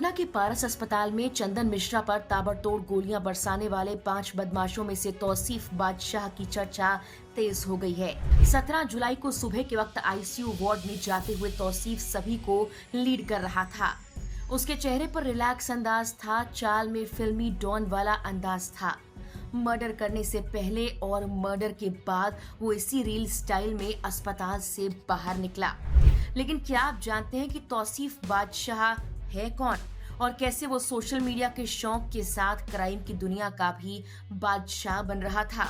पटना के पारस अस्पताल में चंदन मिश्रा पर ताबड़तोड़ गोलियां बरसाने वाले 5 बदमाशों में से तौसीफ बादशाह की चर्चा तेज हो गई है। 17 जुलाई को सुबह के वक्त आईसीयू वार्ड में जाते हुए तौसीफ सभी को लीड कर रहा था। उसके चेहरे पर रिलैक्स अंदाज था, चाल में फिल्मी डॉन वाला अंदाज था। मर्डर करने से पहले और मर्डर के बाद वो इसी रील स्टाइल में अस्पताल से बाहर निकला। लेकिन क्या आप जानते हैं कि तौसीफ बादशाह है कौन और कैसे वो सोशल मीडिया के शौक के साथ क्राइम की दुनिया का भी बादशाह बन रहा था?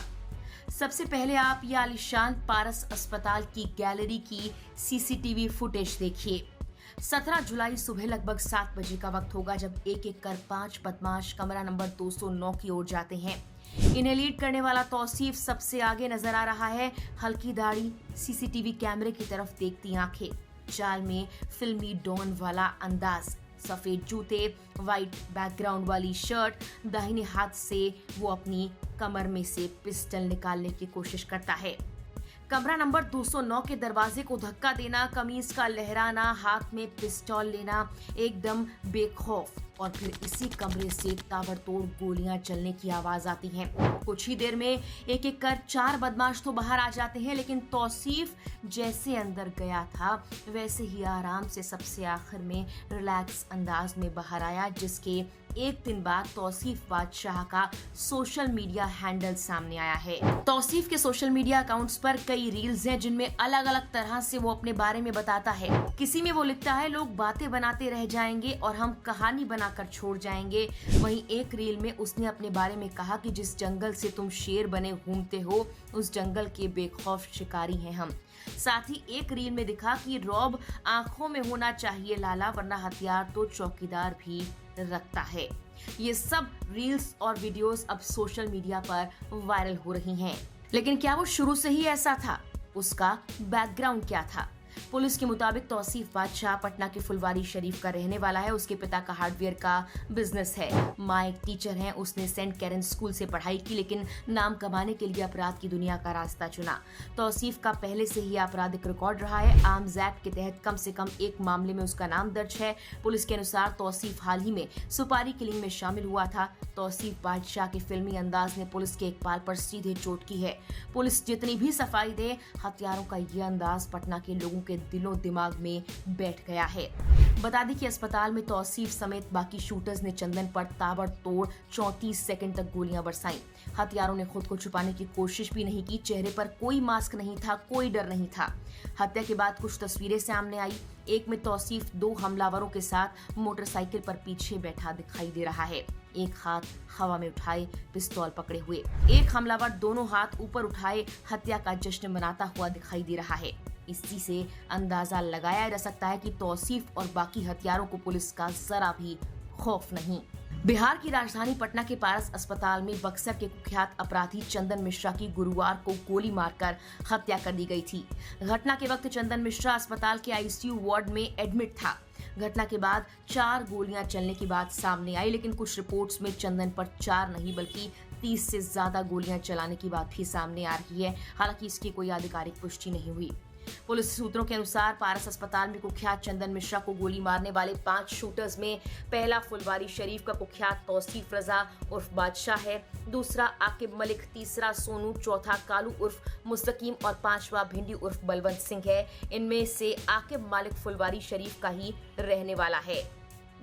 सबसे पहले आप ये आलीशान पारस अस्पताल की गैलरी की सीसीटीवी फुटेज देखिए। 17 जुलाई सुबह लगभग 7 बजे का वक्त होगा जब एक एक कर 5 बदमाश कमरा नंबर 209 की ओर जाते हैं। इन्हें लीड करने वाला तौसीफ सबसे आगे नजर आ रहा है। हल्की दाढ़ी, सीसीटीवी कैमरे की तरफ देखती आंखें, चाल में फिल्मी डॉन वाला अंदाज, सफेद जूते, वाइट बैकग्राउंड वाली शर्ट, दाहिने हाथ से वो अपनी कमर में से पिस्टल निकालने की कोशिश करता है। कमरा नंबर 209 के दरवाजे को धक्का देना, कमीज का लहराना, हाथ में पिस्तौल लेना, एकदम बेखौफ, और फिर इसी कमरे से ताबड़तोड़ गोलियां चलने की आवाज आती है। कुछ ही देर में एक एक कर 4 बदमाश तो बाहर आ जाते हैं, लेकिन तौसीफ जैसे अंदर गया था वैसे ही आराम से सबसे आखिर में रिलैक्स अंदाज में बाहर आया, जिसके एक दिन बाद तौसीफ बादशाह का सोशल मीडिया हैंडल सामने आया है। तौसीफ के सोशल मीडिया अकाउंट्स पर कई रील्स हैं जिनमें अलग अलग तरह से वो अपने बारे में बताता है। किसी में वो लिखता है, लोग बातें बनाते रह जाएंगे और हम कहानी बनाकर छोड़ जाएंगे। वहीं एक रील में उसने अपने बारे में कहा कि जिस जंगल से तुम शेर बने घूमते हो उस जंगल के बेखौफ शिकारी हैं हम। साथ ही एक रील में दिखा कि रौब आंखों में होना चाहिए लाला, वरना हथियार तो चौकीदार भी रखता है। ये सब रील्स और वीडियोस अब सोशल मीडिया पर वायरल हो रही हैं। लेकिन क्या वो शुरू से ही ऐसा था? उसका बैकग्राउंड क्या था? पुलिस के मुताबिक तौसीफ बादशाह पटना के फुलवारी शरीफ का रहने वाला है। उसके पिता का हार्डवेयर का बिजनेस है। माँ एक टीचर हैं। उसने सेंट कैरन स्कूल से पढ़ाई की, लेकिन नाम कमाने के लिए अपराध की दुनिया का रास्ता चुना। तौसीफ का पहले से ही आपराधिक रिकॉर्ड रहा है। आर्म्स एक्ट के तहत कम से कम एक मामले में उसका नाम दर्ज है। पुलिस के अनुसार तौसीफ हाल ही में सुपारी किलिंग में शामिल हुआ था। तौसीफ बादशाह के फिल्मी अंदाज ने पुलिस के इकबाल पर सीधे चोट की है। पुलिस जितनी भी सफाई दे, हथियारों का ये अंदाज पटना के लोगों के दिलों दिमाग में बैठ गया है। बता दें कि अस्पताल में तौसीफ समेत बाकी शूटर्स ने चंदन पर ताबड़तोड़ 34 सेकंड तक गोलियां बरसाईं। हथियारों ने खुद को छुपाने की कोशिश भी नहीं की। चेहरे पर कोई मास्क नहीं था, कोई डर नहीं था। हत्या के बाद कुछ तस्वीरें सामने आई। एक में तौसीफ 2 हमलावरों के साथ मोटरसाइकिल पर पीछे बैठा दिखाई दे रहा है, एक हाथ हवा में उठाए पिस्तौल पकड़े हुए। एक हमलावर दोनों हाथ ऊपर उठाए हत्या का जश्न मनाता हुआ दिखाई दे रहा है। इसी से अंदाजा लगाया जा सकता है कि तौसीफ और बाकी हथियारों को पुलिस का जरा भी खौफ नहीं। बिहार की राजधानी पटना के पारस अस्पताल में बक्सर के कुख्यात अपराधी चंदन मिश्रा की गुरुवार को गोली मारकर हत्या कर दी गई थी। घटना के वक्त चंदन मिश्रा अस्पताल के आईसीयू वार्ड में एडमिट था। घटना के बाद 4 गोलियां चलने की बात सामने आई, लेकिन कुछ रिपोर्ट्स में चंदन पर 4 नहीं बल्कि 30 से ज्यादा गोलियां चलाने की बात भी सामने आ रही है। हालांकि इसकी कोई आधिकारिक पुष्टि नहीं हुई। पुलिस सूत्रों के अनुसार पारस अस्पताल में कुख्यात चंदन मिश्रा को गोली मारने वाले 5 शूटर्स में पहला फुलवारी शरीफ का कुख्यात तौसीफ रजा उर्फ बादशाह है, दूसरा आकिब मलिक, तीसरा सोनू, चौथा कालू उर्फ मुस्तकीम और 5वां भिंडी उर्फ बलवंत सिंह है। इनमें से आकिब मालिक फुलवारी शरीफ का ही रहने वाला है,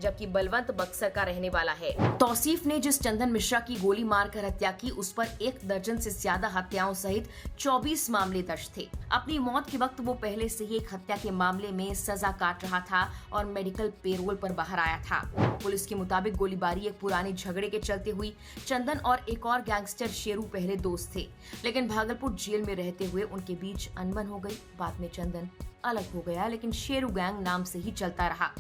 जबकि बलवंत बक्सर का रहने वाला है। तौसीफ ने जिस चंदन मिश्रा की गोली मारकर हत्या की उस पर 1 दर्जन से ज्यादा हत्याओं सहित 24 मामले दर्ज थे। अपनी मौत के वक्त वो पहले से ही एक हत्या के मामले में सजा काट रहा था और मेडिकल पेरोल पर बाहर आया था। पुलिस के मुताबिक गोलीबारी एक पुराने झगड़े के चलते हुई। चंदन और एक और गैंगस्टर शेरू पहले दोस्त थे, लेकिन भागलपुर जेल में रहते हुए उनके बीच अनबन हो गई। बाद में चंदन अलग हो गया, लेकिन शेरू गैंग नाम से ही चलता रहा।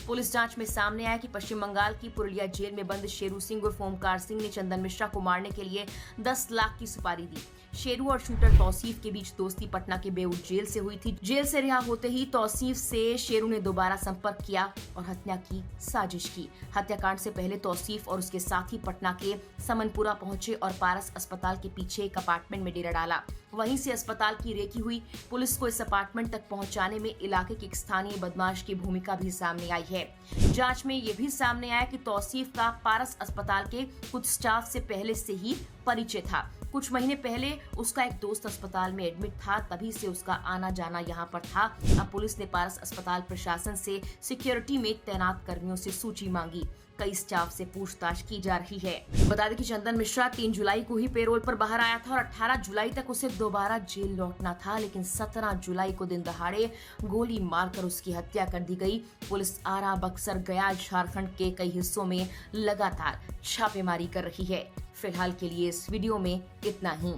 पुलिस जांच में सामने आया कि पश्चिम बंगाल की पुरुलिया जेल में बंद शेरू सिंह उर्फ ओमकार सिंह ने चंदन मिश्रा को मारने के लिए 10 लाख की सुपारी दी। शेरू और शूटर तौसीफ के बीच दोस्ती पटना के बेऊर जेल से हुई थी। जेल से रिहा होते ही तौसीफ से शेरू ने दोबारा संपर्क किया और हत्या की साजिश की। हत्याकांड से पहले तौसीफ और उसके साथी पटना के समनपुरा पहुंचे और पारस अस्पताल के पीछे एक अपार्टमेंट में डेरा डाला। वहीं से अस्पताल की रेकी हुई। पुलिस को इस अपार्टमेंट तक पहुंच मचाने में इलाके के एक स्थानीय बदमाश की भूमिका भी सामने आई है। जांच में ये भी सामने आया कि तौसीफ का पारस अस्पताल के कुछ स्टाफ से पहले से ही परिचय था। कुछ महीने पहले उसका एक दोस्त अस्पताल में एडमिट था, तभी से उसका आना जाना यहाँ पर था। अब पुलिस ने पारस अस्पताल प्रशासन से सिक्योरिटी में तैनात कर्मियों से सूची मांगी। कई स्टाफ से पूछताछ की जा रही है। बता दें कि चंदन मिश्रा 3 जुलाई को ही पेरोल पर बाहर आया था और 18 जुलाई तक उसे दोबारा जेल लौटना था, लेकिन 17 जुलाई को दिन दहाड़े गोली मारकर उसकी हत्या कर दी गई। पुलिस आरा, बक्सर, गया, झारखंड के कई हिस्सों में लगातार छापेमारी कर रही है। फिलहाल के लिए इस वीडियो में इतना ही।